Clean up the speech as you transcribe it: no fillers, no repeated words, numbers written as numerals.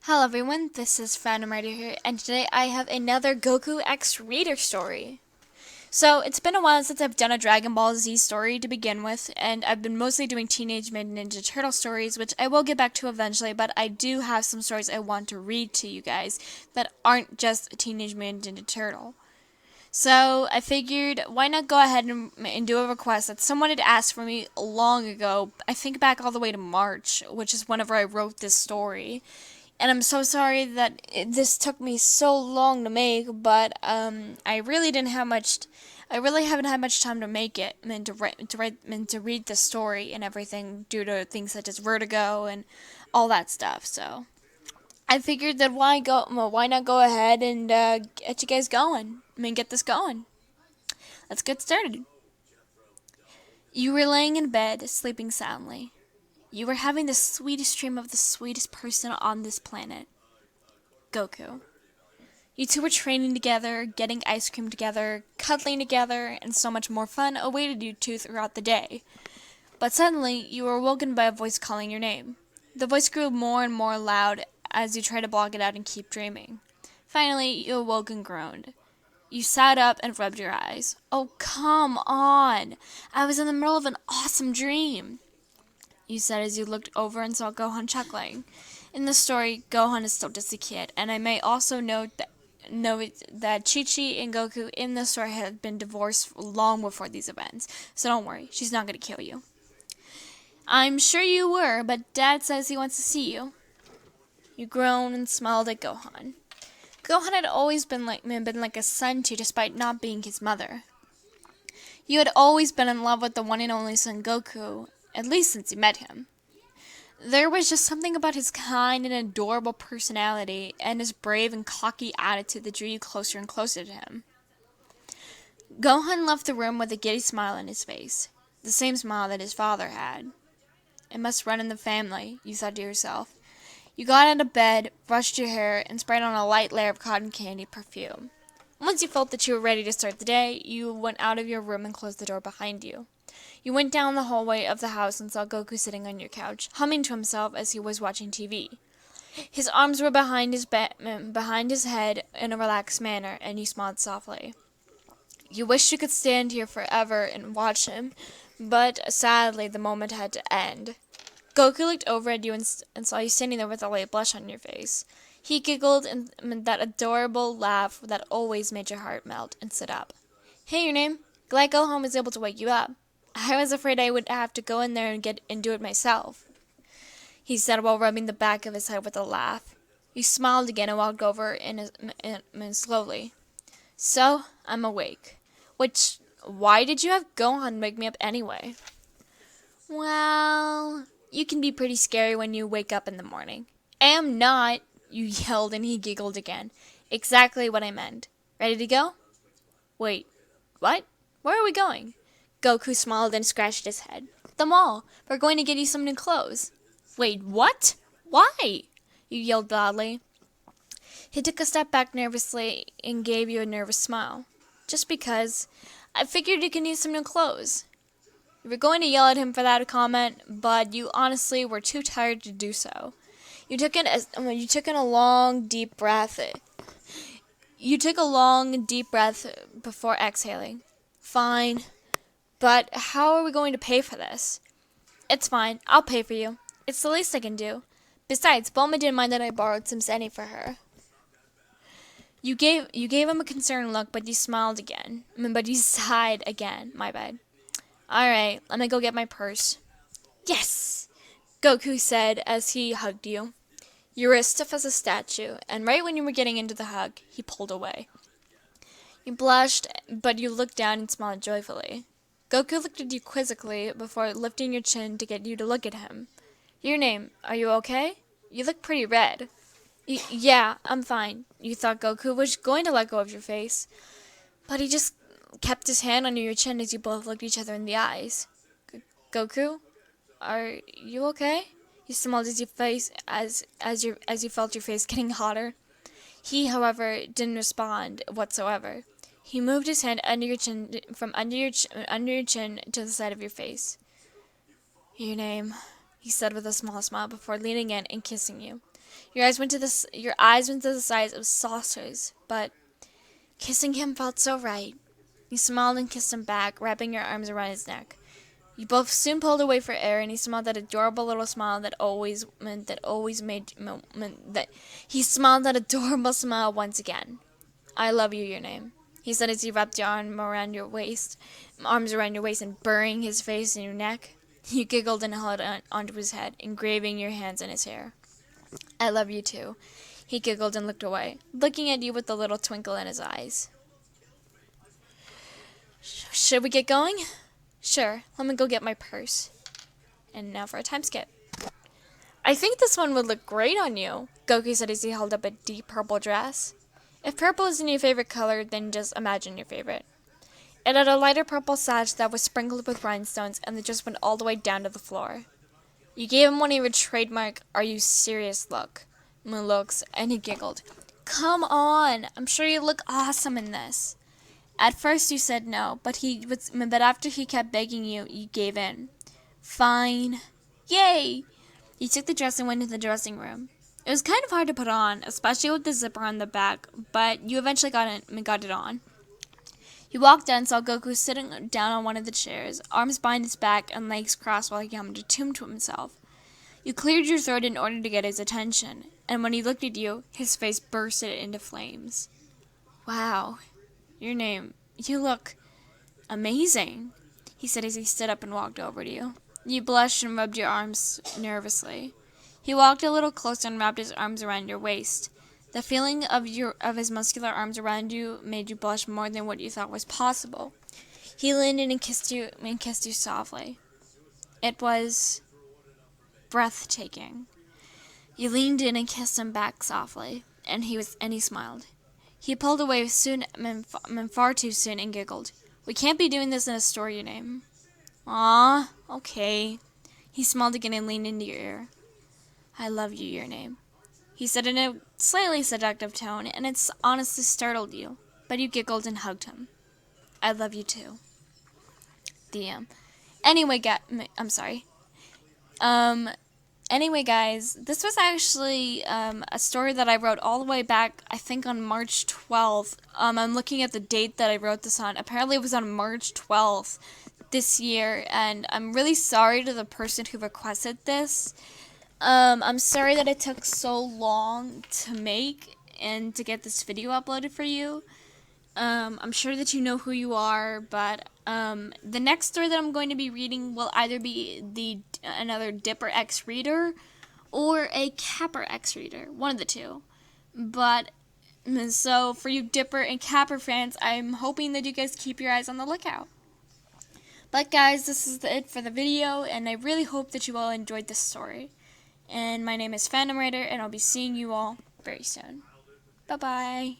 Hello everyone, this is Phantom Rider here, and today I have another Goku X Reader story. So, it's been a while since I've done a Dragon Ball Z story to begin with, and I've been mostly doing Teenage Mutant Ninja Turtle stories, which I will get back to eventually, but I do have some stories I want to read to you guys that aren't just Teenage Mutant Ninja Turtle. So, I figured, why not go ahead and do a request that someone had asked for me long ago, I think back all the way to March, which is whenever I wrote this story. And I'm so sorry that this took me so long to make, but I really didn't have much. I really haven't had much time to make it, and to read the story and everything due to things such as vertigo and all that stuff. So I figured that why not go ahead and get you guys going? Get this going. Let's get started. You were laying in bed, sleeping soundly. You were having the sweetest dream of the sweetest person on this planet, Goku. You two were training together, getting ice cream together, cuddling together, and so much more fun awaited you two throughout the day. But suddenly, you were awoken by a voice calling your name. The voice grew more and more loud as you tried to block it out and keep dreaming. Finally, you awoke and groaned. You sat up and rubbed your eyes. Oh, come on! I was in the middle of an awesome dream, you said as you looked over and saw Gohan chuckling. In the story, Gohan is still just a kid, and I may also note that Chi-Chi and Goku in the story had been divorced long before these events, so don't worry, she's not going to kill you. I'm sure you were, but Dad says he wants to see you. You groaned and smiled at Gohan. Gohan had always been like a son to you despite not being his mother. You had always been in love with the one and only son Goku, at least since you met him. There was just something about his kind and adorable personality and his brave and cocky attitude that drew you closer and closer to him. Gohan left the room with a giddy smile on his face, the same smile that his father had. It must run in the family, you thought to yourself. You got out of bed, brushed your hair, and sprayed on a light layer of cotton candy perfume. Once you felt that you were ready to start the day, you went out of your room and closed the door behind you. You went down the hallway of the house and saw Goku sitting on your couch, humming to himself as he was watching TV. His arms were behind his head in a relaxed manner, and you smiled softly. You wished you could stand here forever and watch him, but sadly the moment had to end. Goku looked over at you and saw you standing there with a light blush on your face. He giggled in that adorable laugh that always made your heart melt, and stood up. Hey, your name? Glad Gohan was able to wake you up. I was afraid I would have to go in there and do it myself, he said while rubbing the back of his head with a laugh. You smiled again and walked over in slowly. So, I'm awake. Why did you have Gohan wake me up anyway? Well, you can be pretty scary when you wake up in the morning. Am not, you yelled, and he giggled again. Exactly what I meant. Ready to go? Wait, what? Where are we going? Goku smiled and scratched his head. The mall. We're going to get you some new clothes. Wait, what? Why? You yelled loudly. He took a step back nervously and gave you a nervous smile. Just because. I figured you could use some new clothes. You were going to yell at him for that comment, but you honestly were too tired to do so. You took in a long, deep breath. You took a long, deep breath before exhaling. Fine. But how are we going to pay for this? It's fine. I'll pay for you. It's the least I can do. Besides, Bulma didn't mind that I borrowed some Zenny for her. You gave him a concerned look, but you smiled again. But you sighed again. My bad. All right, let me go get my purse. Yes! Goku said as he hugged you. You were as stiff as a statue, and right when you were getting into the hug, he pulled away. You blushed, but you looked down and smiled joyfully. Goku looked at you quizzically before lifting your chin to get you to look at him. Your name, are you okay? You look pretty red. Yeah, I'm fine. You thought Goku was going to let go of your face, but he just kept his hand under your chin as you both looked each other in the eyes. Goku, are you okay? You smiled as you felt your face getting hotter. He, however, didn't respond whatsoever. He moved his hand under your chin, from under your chin to the side of your face. Your name, he said with a small smile before leaning in and kissing you. Your eyes went to the size of saucers, but kissing him felt so right. You smiled and kissed him back, wrapping your arms around his neck. You both soon pulled away for air, and he smiled that adorable little smile that always meant that he smiled that adorable smile once again. I love you, your name, he said as he wrapped your arms around your waist and burying his face in your neck. You giggled and held onto his head, engraving your hands in his hair. I love you too. He giggled and looked away, looking at you with a little twinkle in his eyes. Should we get going? Sure, let me go get my purse. And now for a time skip. I think this one would look great on you, Goku said as he held up a deep purple dress. If purple isn't your favorite color, then just imagine your favorite. It had a lighter purple sash that was sprinkled with rhinestones, and it just went all the way down to the floor. You gave him one of your trademark, "Are you serious?" looks, and he giggled. Come on, I'm sure you look awesome in this. At first you said no, but after he kept begging you, you gave in. Fine. Yay! You took the dress and went into the dressing room. It was kind of hard to put on, especially with the zipper on the back, but you eventually got it on. You walked in and saw Goku sitting down on one of the chairs, arms behind his back and legs crossed while he hummed a tune to himself. You cleared your throat in order to get his attention, and when he looked at you, his face bursted into flames. Wow, your name, you look amazing, he said as he stood up and walked over to you. You blushed and rubbed your arms nervously. He walked a little closer and wrapped his arms around your waist. The feeling of his muscular arms around you made you blush more than what you thought was possible. He leaned in and kissed you softly. It was breathtaking. You leaned in and kissed him back softly, and he smiled. He pulled away far too soon and giggled. We can't be doing this in a store, your name. Aw, okay. He smiled again and leaned into your ear. I love you, your name, he said in a slightly seductive tone, and it honestly startled you, but you giggled and hugged him. I love you too. Anyway, Anyway, guys, this was actually a story that I wrote all the way back, I think, on March 12th. I'm looking at the date that I wrote this on. Apparently, it was on March 12th this year, and I'm really sorry to the person who requested this. I'm sorry that it took so long to make and to get this video uploaded for you. I'm sure that you know who you are, but the next story that I'm going to be reading will either be another Dipper X reader or a Capper X reader, one of the two. But so for you Dipper and Capper fans, I'm hoping that you guys keep your eyes on the lookout. But guys, this is it for the video, and I really hope that you all enjoyed this story. And my name is Phantom Raider, and I'll be seeing you all very soon. Bye-bye.